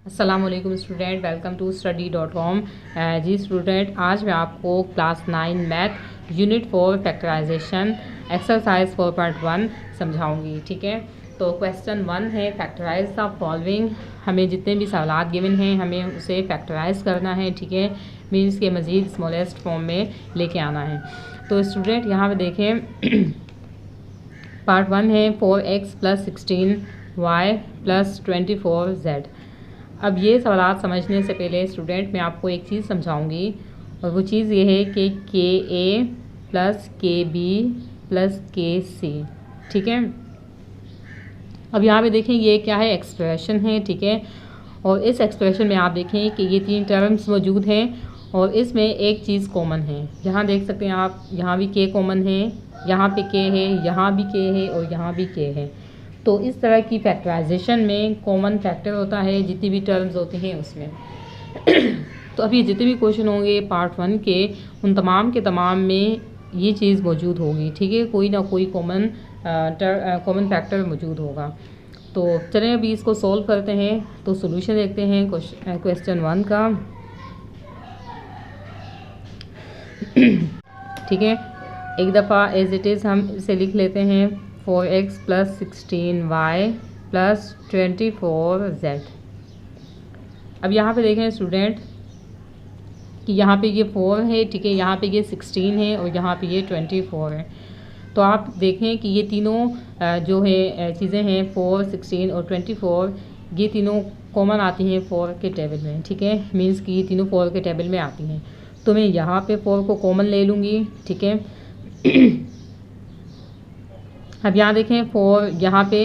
अस्सलाम वालेकुम student, welcome to study.com। जी स्टूडेंट, आज मैं आपको class 9 math unit 4 factorisation exercise 4.1 समझाऊंगी। ठीक है, तो क्वेश्चन 1 है फैक्टराइज द फॉलोइंग। हमें जितने भी सवालात गिवन हैं हमें उसे फैक्टराइज करना है। ठीक है, मीन्स के मज़ीद स्मॉलेस्ट फॉर्म में लेके आना है। तो स्टूडेंट यहाँ पे देखें पार्ट 1 है 4x + 16y + 24z। अब ये सवाल समझने से पहले स्टूडेंट मैं आपको एक चीज़ समझाऊंगी, और वो चीज़ ये है कि KA + KB + KC। ठीक है, अब यहाँ पे देखें ये क्या है, एक्सप्रेशन है। ठीक है, और इस एक्सप्रेशन में आप देखें कि ये 3 टर्म्स मौजूद हैं और इसमें एक चीज़ कॉमन है। यहाँ देख सकते हैं आप, यहाँ भी K कॉमन है, यहाँ पे K है, यहाँ भी K है और यहाँ भी K है। तो इस तरह की फैक्टराइजेशन में कॉमन फैक्टर होता है जितनी भी टर्म्स होती हैं उसमें। तो अभी जितने भी क्वेश्चन होंगे पार्ट 1 के, उन तमाम के तमाम में ये चीज़ मौजूद होगी। ठीक है, कोई ना कोई कॉमन फैक्टर मौजूद होगा। तो चलें अभी इसको सॉल्व करते हैं। तो सॉल्यूशन देखते हैं क्वेश्चन 1 का। ठीक है, एक दफ़ा एज इट इज़ हम इसे लिख लेते हैं 4x + 16y + 24z। अब यहाँ पे देखें स्टूडेंट कि यहाँ पे ये 4 है। ठीक है, यहाँ पे ये 16 है और यहाँ पे ये 24 है। तो आप देखें कि ये तीनों जो है चीज़ें हैं 4, 16 और 24, ये तीनों कॉमन आती हैं 4 के टेबल में। ठीक है, मीन्स कि ये तीनों 4 के टेबल में आती हैं। तो मैं यहाँ पे 4 को कॉमन ले लूँगी। ठीक है, अब यहाँ देखें 4 यहाँ पे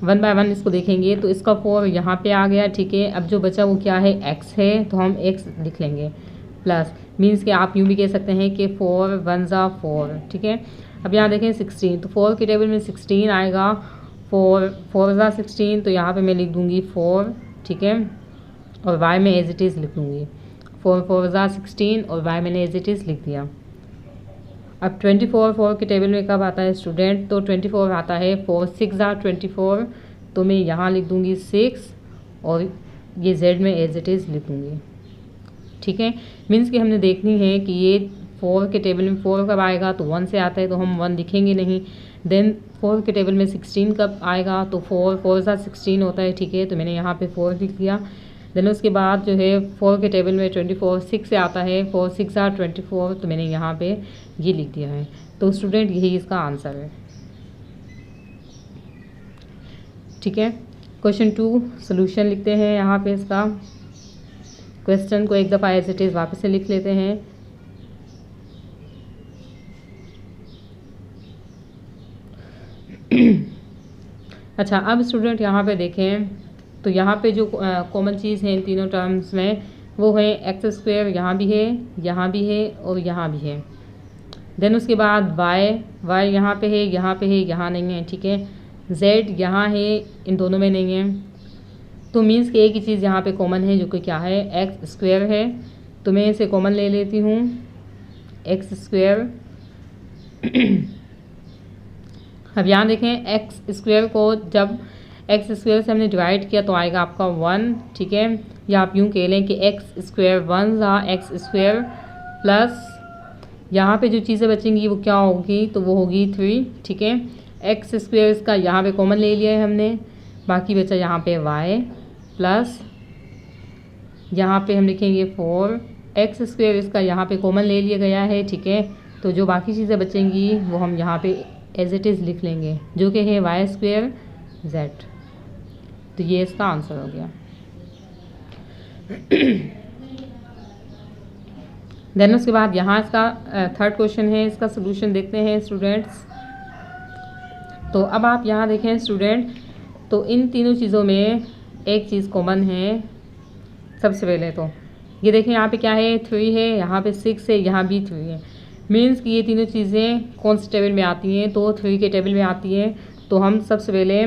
1 बाय 1 इसको देखेंगे तो इसका 4 यहाँ पे आ गया। ठीक है, अब जो बचा वो क्या है, x है, तो हम x लिख लेंगे प्लस, मीन्स कि आप यूँ भी कह सकते हैं कि 4 1 ज़ा 4। ठीक है, अब यहाँ देखें 16, तो 4 के टेबल में 16 आएगा। 4 ज़ा 16, तो यहाँ पे मैं लिख दूँगी 4। ठीक है, और y में एज इट इज़ लिख दूँगी 4 ज़ा 16 और y मैंने एज इट इज़ लिख दिया। अब 24 4 के टेबल में कब आता है स्टूडेंट, तो 24 आता है 4 6 ज़ा 24, तो मैं यहाँ लिख दूँगी 6 और ये z में एज इट इज़ लिख दूँगी। ठीक है, मीन्स कि हमने देखनी है कि ये 4 के टेबल में 4 कब आएगा, तो 1 से आता है तो हम 1 लिखेंगे नहीं। देन 4 के टेबल में 16 कब आएगा, तो 4 ज़ा 16 होता है। ठीक है, तो मैंने यहाँ पे 4 लिख दिया। देन उसके बाद जो है 4 के टेबल में 24 6 से आता है, 4 6 ज़ा 24, तो मैंने यहाँ पे ये लिख दिया है। तो स्टूडेंट यही इसका आंसर है। ठीक है, क्वेश्चन 2 सोल्यूशन लिखते हैं। यहाँ पे इसका क्वेश्चन को एक दफ़ा एज इट इज़ वापस से लिख लेते हैं। अच्छा, अब स्टूडेंट यहाँ पे देखें तो यहाँ पे जो कॉमन चीज़ है इन तीनों टर्म्स में वो है x²। यहाँ भी है, यहाँ भी है और यहाँ भी है। देन उसके बाद y यहाँ पे है, यहाँ पे है, यहाँ नहीं है। ठीक है, z यहाँ है, इन दोनों में नहीं है। तो मीन्स कि एक ही चीज़ यहाँ पे कॉमन है जो कि क्या है, x² है। तो मैं इसे कॉमन ले लेती हूँ x²। अब यहाँ देखें x² को जब x² से हमने डिवाइड किया तो आएगा आपका 1। ठीक है, या आप यूँ कह लें कि x² 1 ज़ा x² प्लस यहाँ पे जो चीज़ें बचेंगी वो क्या होगी, तो वो होगी 3। ठीक है, x² इसका यहाँ पे कॉमन ले लिया है हमने, बाकी बचा यहाँ पे y प्लस यहाँ पे हम लिखेंगे 4। x² इसका यहाँ पे कॉमन ले लिया गया है। ठीक है, तो जो बाकी चीज़ें बचेंगी वो हम यहाँ पे एज इट इज़ लिख लेंगे, जो कि है y² z। तो ये इसका आंसर हो गया। देन उसके बाद यहाँ इसका थर्ड क्वेश्चन है, इसका सोल्यूशन देखते हैं स्टूडेंट्स। तो अब आप यहाँ देखें स्टूडेंट, तो इन तीनों चीज़ों में एक चीज़ कॉमन है। सबसे पहले तो ये देखें यहाँ पे क्या है, 3 है, यहाँ पे 6 है, यहाँ भी 3 है। मीन्स कि ये तीनों चीज़ें कौन से टेबल में आती हैं, तो 3 के टेबल में आती हैं। तो हम सबसे पहले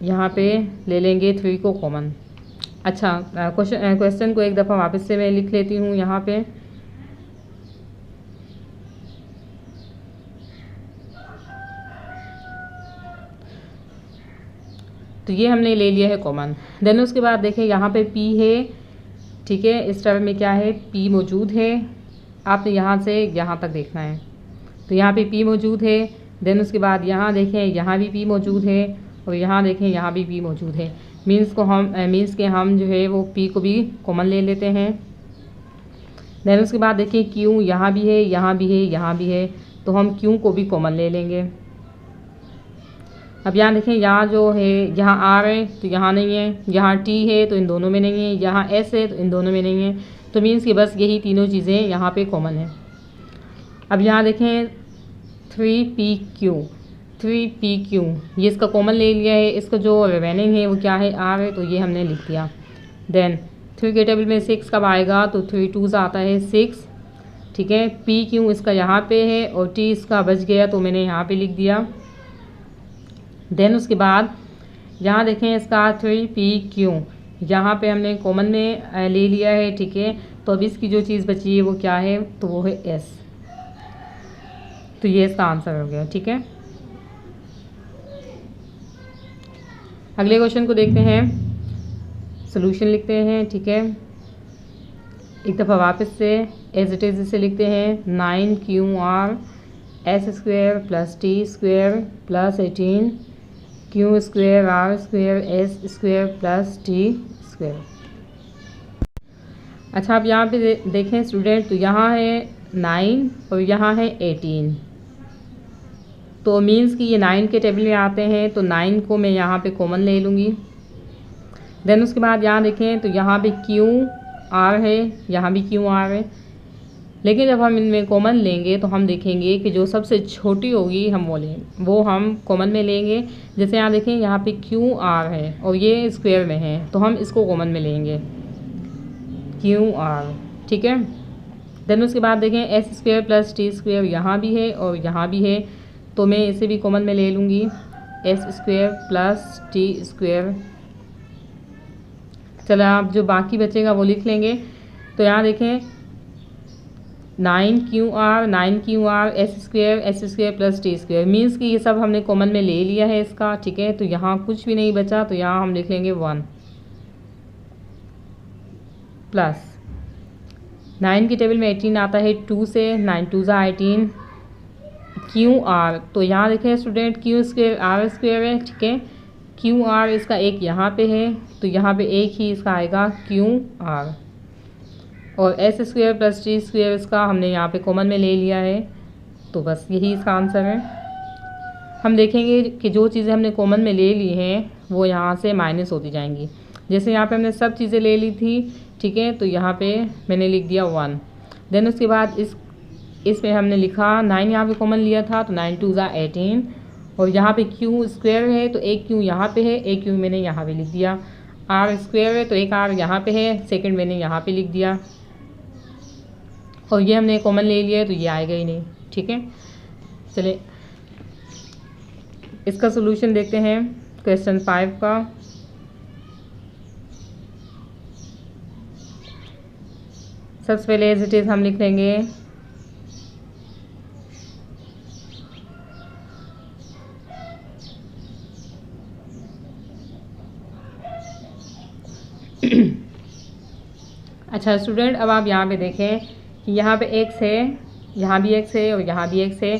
यहाँ पे ले लेंगे 3 को कॉमन। अच्छा, क्वेश्चन को एक दफ़ा वापस से मैं लिख लेती हूँ यहाँ पे। तो ये हमने ले लिया है कॉमन। देन उसके बाद देखें यहाँ पे p है, ठीक है, इस टर्म में क्या है, p मौजूद है। आपने यहाँ से यहाँ तक देखना है, तो यहाँ पे p मौजूद है। देन उसके बाद यहाँ देखें, यहाँ भी p मौजूद है, और यहाँ देखें, यहाँ भी p मौजूद है। मीन्स के हम जो है वो p को भी कॉमन ले लेते हैं। देन उसके बाद देखिए q यहाँ भी है, यहाँ भी है, यहाँ भी है, तो हम q को भी कॉमन ले लेंगे। अब यहाँ देखें, यहाँ जो है, यहाँ r है तो यहाँ नहीं है, यहाँ t है तो इन दोनों में नहीं है, यहाँ s है तो इन दोनों में नहीं है। तो मीन्स कि बस यही तीनों चीज़ें यहाँ पे कॉमन है। अब यहाँ देखें 3pq, ये इसका कॉमन ले लिया है। इसका जो रिमेनिंग है वो क्या है, r है, तो ये हमने लिख दिया। देन 3 के टेबल में 6 कब आएगा, तो 3 2 आता है 6, ठीक है। pq इसका यहाँ पे है और t इसका बच गया तो मैंने यहाँ पे लिख दिया। देन उसके बाद यहाँ देखें, इसका 3pq यहाँ पे हमने कॉमन में ले लिया है, ठीक है। तो अब इसकी जो चीज़ बची है वो क्या है, तो वो है s। तो ये इसका आंसर हो गया, ठीक है। अगले क्वेश्चन को देखते हैं, सोल्यूशन लिखते हैं, ठीक है। एक दफ़ा वापस से एज इट इज़ इसे लिखते हैं, 9qr s² + t² + 18 q² r² s² + t²। अच्छा, अब यहाँ पे देखें स्टूडेंट, तो यहाँ है 9 और यहाँ है 18, तो मीन्स कि ये 9 के टेबल में आते हैं, तो 9 को मैं यहाँ पे कॉमन ले लूँगी। देन उसके बाद यहाँ देखें, तो यहाँ पे क्यू आर है, यहाँ भी क्यू आर है, लेकिन जब हम इनमें कॉमन लेंगे तो हम देखेंगे कि जो सबसे छोटी होगी वो हम कॉमन में लेंगे। जैसे यहाँ देखें, यहाँ पे क्यू आर है और ये स्क्वायर में है, तो हम इसको कॉमन में लेंगे, क्यू आर, ठीक है। देन उसके बाद देखें s² + t² यहाँ भी है और यहाँ भी है, तो मैं इसे भी कॉमन में ले लूँगी, s² + t²। चलो, आप जो बाकी बचेगा वो लिख लेंगे। तो यहाँ देखें 9qr s² + t², मीन्स कि ये सब हमने कॉमन में ले लिया है इसका, ठीक है। तो यहाँ कुछ भी नहीं बचा, तो यहाँ हम लिख लेंगे 1 प्लस 9 की टेबल में 18 आता है 2 से, 9 2 18 क्यू आर, तो यहाँ देखें स्टूडेंट, q² r² है, ठीक है। क्यू आर इसका एक यहाँ पे है, तो यहाँ पे एक ही इसका आएगा क्यू आर, और s² + t² इसका हमने यहाँ पे कॉमन में ले लिया है, तो बस यही इसका आंसर है। हम देखेंगे कि जो चीज़ें हमने कॉमन में ले ली हैं वो यहाँ से माइनस होती जाएंगी। जैसे यहाँ पे हमने सब चीज़ें ले ली थी, ठीक है, तो यहाँ पे मैंने लिख दिया 1। देन उसके बाद इसमें हमने लिखा 9 यहाँ पे कॉमन लिया था, तो 9 2 18, और यहाँ पे q² है तो एक q यहाँ पे है, एक q मैंने यहाँ पे लिख दिया। r² है तो एक r यहाँ पे है, सेकंड मैंने यहाँ पे लिख दिया, और ये हमने कॉमन ले लिया है तो ये आएगा ही नहीं, ठीक है। चलिए इसका सोल्यूशन देखते हैं, क्वेश्चन 5 का। सबसे पहले एज इट इज़ हम लिख लेंगे अच्छा स्टूडेंट, अब आप यहाँ पे देखें कि यहाँ पे x है, यहाँ भी x है और यहाँ भी x है,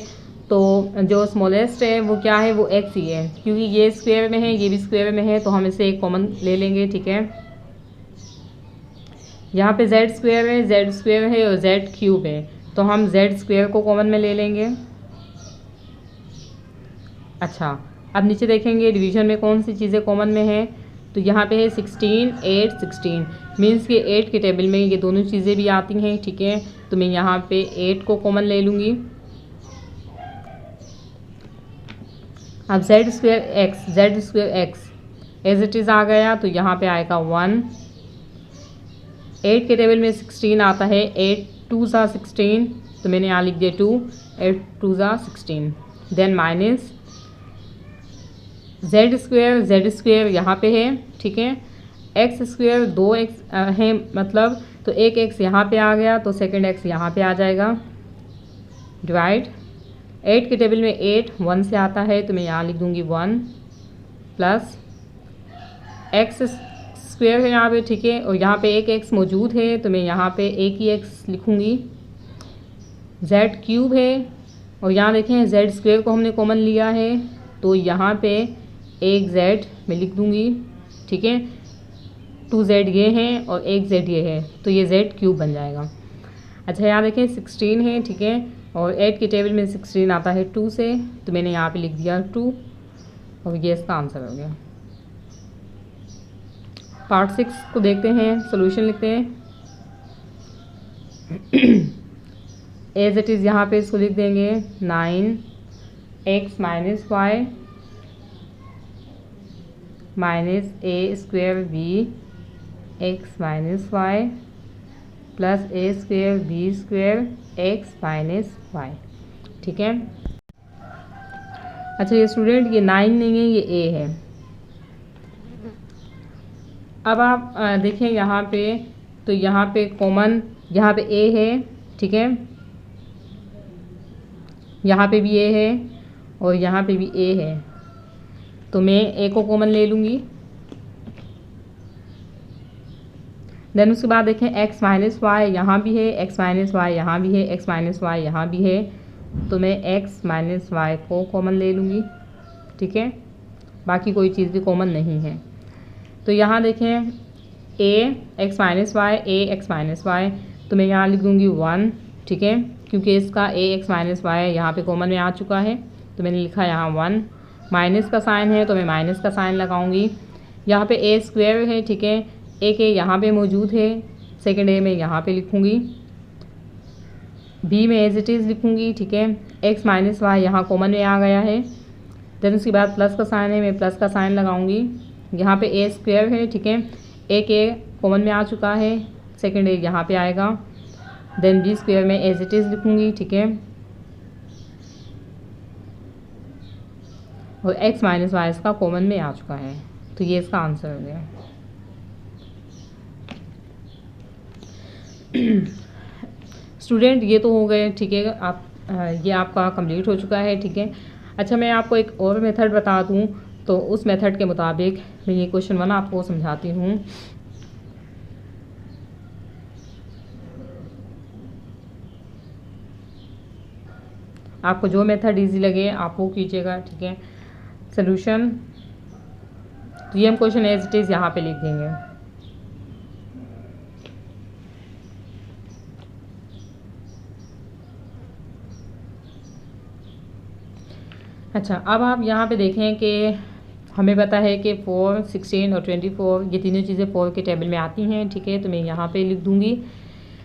तो जो स्मॉलेस्ट है वो क्या है, वो x ही है, क्योंकि ये स्क्वायर में है, ये भी स्क्वायर में है, तो हम इसे एक कॉमन ले लेंगे, ठीक है। यहाँ पे z² है और z³ है, तो हम z² को कॉमन में ले लेंगे। अच्छा, अब नीचे देखेंगे डिवीजन में कौन सी चीज़ें कॉमन में है, तो यहाँ पे है 16 8 16, मीन्स कि 8 के टेबल में ये दोनों चीज़ें भी आती हैं, ठीक है। तो मैं यहाँ पे 8 को कॉमन ले लूँगी। अब z² x as it is आ गया, तो यहाँ पे आएगा 1। 8 के टेबल में 16 आता है, 8 2 16, तो मैंने यहाँ लिख दिया 2, 8 2 16। देन माइनस z² यहाँ पे है, ठीक है। x² 2x है मतलब, तो एक x यहाँ पे आ गया, तो सेकंड x यहाँ पे आ जाएगा, डिवाइड 8 के टेबल में 8 1 से आता है, तो मैं यहाँ लिख दूँगी 1 प्लस एक्स स्क्वेयर है यहाँ पे, ठीक है, और यहाँ पे एक एक्स मौजूद है तो मैं यहाँ पे एक ही एक्स लिखूँगी। जेड क्यूब है और यहाँ देखें जेड स्क्वेयर को हमने कॉमन लिया है तो यहाँ पे एक जेड मैं लिख दूँगी, ठीक है। 2 जेड ये हैं और एक जेड ये है तो ये जेड क्यूब बन जाएगा। अच्छा यहाँ देखें 16 है, ठीक है, और 8 की टेबल में 16 आता है 2 से तो मैंने यहाँ पे लिख दिया 2 और ये इसका आंसर हो गया। पार्ट 6 को देखते हैं, सोल्यूशन लिखते हैं। एज इट इज़ यहाँ पे इसको लिख देंगे 9x minus y minus a square b x minus y plus a square b square x minus y, ठीक है। अच्छा ये स्टूडेंट ये 9 नहीं है, ये ए है। अब आप देखें यहाँ पे तो यहाँ पे कॉमन यहाँ पे ए है, ठीक है, यहाँ पे भी ए है और यहाँ पे भी ए है तो मैं ए को कॉमन ले लूँगी। देन उसके बाद देखें x माइनस वाई यहाँ भी है, x माइनस वाई यहाँ भी है, x माइनस वाई यहाँ भी है तो मैं x माइनस वाई को कॉमन ले लूँगी, ठीक है। बाकी कोई चीज़ भी कॉमन नहीं है तो यहाँ देखें a x minus y a x minus y तो मैं यहाँ लिख दूँगी 1, ठीक है, क्योंकि इसका a x माइनस वाई यहाँ पे कॉमन में आ चुका है तो मैंने लिखा यहाँ 1। माइनस का साइन है तो मैं माइनस का साइन लगाऊंगी। यहाँ पे a स्क्वायर है, ठीक है, एक ए यहाँ पे मौजूद है, सेकंड ए में यहाँ पे लिखूँगी, बी में एज इट इज़ लिखूँगी, ठीक है। x माइनस वाई यहाँ कॉमन में आ गया है। देन उसके बाद प्लस का साइन है, मैं प्लस का साइन लगाऊंगी। यहाँ पे ए स्क्वायर है, ठीक है, एक ए कॉमन में आ चुका है, सेकंड ए यहाँ पे आएगा। देन बी स्क्वायर में एज इट इज़ लिखूँगी, ठीक है, और x माइनस वाई इसका कॉमन में आ चुका है तो ये इसका आंसर हो गया। स्टूडेंट ये तो हो गए, ठीक है, आप ये आपका कंप्लीट हो चुका है, ठीक है। अच्छा मैं आपको एक और मेथड बता दूं तो उस मेथड के मुताबिक मैं ये क्वेश्चन 1 आपको समझाती हूँ। आपको जो मेथड इजी लगे आप वो कीजिएगा, ठीक है। सॉल्यूशन तो ये हम क्वेश्चन एज इट इज़ यहाँ पे लिख देंगे। अच्छा अब आप यहाँ पे देखें कि हमें पता है कि 4, 16 और 24 ये तीनों चीज़ें 4 के टेबल में आती हैं, ठीक है, तो मैं यहाँ पे लिख दूँगी।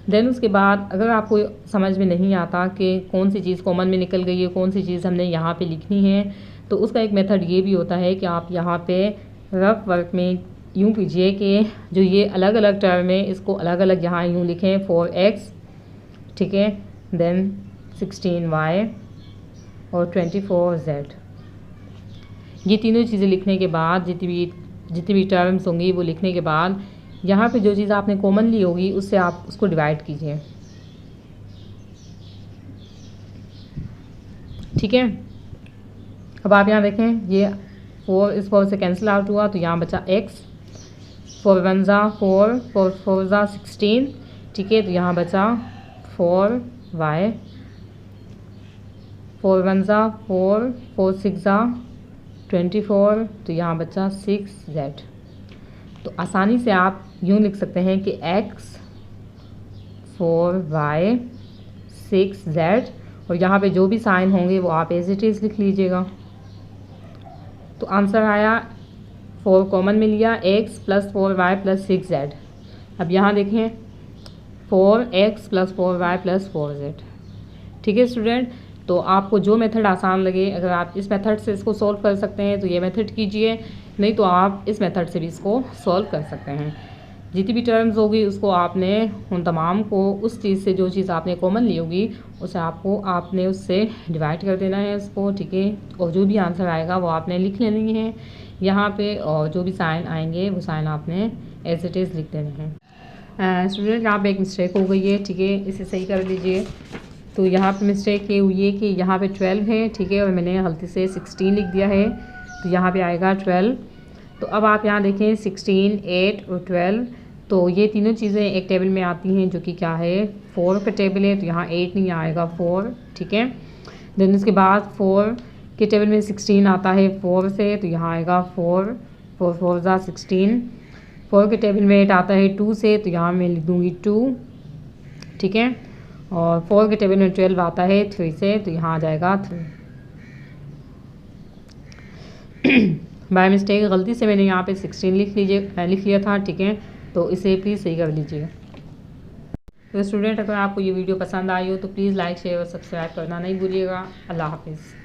देन उसके बाद अगर आपको समझ में नहीं आता कि कौन सी चीज़ कॉमन में निकल गई है, कौन सी चीज़ हमने यहाँ पे लिखनी है, तो उसका एक मेथड ये भी होता है कि आप यहाँ पे रफ वर्क में यूँ कीजिए कि जो ये अलग अलग टर्म है इसको अलग अलग यहाँ यूँ लिखें 4x, ठीक है, देन 16y और 24z। ये तीनों चीज़ें लिखने के बाद जितनी भी टर्म्स होंगी वो लिखने के बाद यहाँ पे जो चीज़ आपने कॉमन ली होगी उससे आप उसको डिवाइड कीजिए, ठीक है। अब आप यहाँ देखें ये 4 इस 4 से कैंसिल आउट हुआ तो यहाँ बचा x, 4 1 ज़ा 4, 4 4 ज़ा 16, ठीक है, तो यहाँ बचा 4y, 4 1 ज़ा 4, 4 6 ज़ा 24, तो यहाँ बचा 6z। तो आसानी से आप यूँ लिख सकते हैं कि x 4y 6z और यहाँ पे जो भी साइन होंगे वो आप एज इट इज़ लिख लीजिएगा। तो आंसर आया 4 कॉमन में लिया x plus 4y plus 6z। अब यहाँ देखें 4x plus 4y plus 4z, ठीक है स्टूडेंट। तो आपको जो मेथड आसान लगे, अगर आप इस मेथड से इसको सॉल्व कर सकते हैं तो ये मेथड कीजिए, नहीं तो आप इस मेथड से भी इसको सॉल्व कर सकते हैं। जितनी भी टर्म्स होगी उसको आपने उन तमाम को उस चीज़ से जो चीज़ आपने कॉमन ली होगी उसे आपने उससे डिवाइड कर देना है उसको, ठीक है, और जो भी आंसर आएगा वो आपने लिख लेनी है यहाँ पे, और जो भी साइन आएंगे वो साइन आपने एज इट इज़ लिख देने हैं। स्टूडेंट यहाँ पे एक मिस्टेक हो गई है, ठीक है, इसे सही कर लीजिए। तो यहाँ पे मिस्टेक ये हुई है कि यहाँ पे 12 है, ठीक है, और मैंने गलती से 16 लिख दिया है, तो यहाँ पे आएगा 12। तो अब आप यहाँ देखें 16, 8 और 12, तो ये तीनों चीज़ें एक टेबल में आती हैं जो कि क्या है 4 का टेबल है, तो यहाँ 8 नहीं आएगा 4, ठीक है। देन उसके बाद 4 के टेबल में 16 आता है 4 से, तो यहाँ आएगा 4, 4 4 ज़ा 16। 4 के टेबल में 8 आता है 2 से, तो यहाँ मैं लिख दूँगी 2, ठीक है। और 4 के टेबल में 12 आता है 3 से, तो यहाँ आ जाएगा 3। बाय मिस्टेक गलती से मैंने यहाँ पे 16 लिख लिया था, ठीक है, तो इसे प्लीज़ सही कर लीजिएगा। तो स्टूडेंट, अगर आपको ये वीडियो पसंद आई हो तो प्लीज़ लाइक शेयर और सब्सक्राइब करना नहीं भूलिएगा। अल्लाह हाफिज़।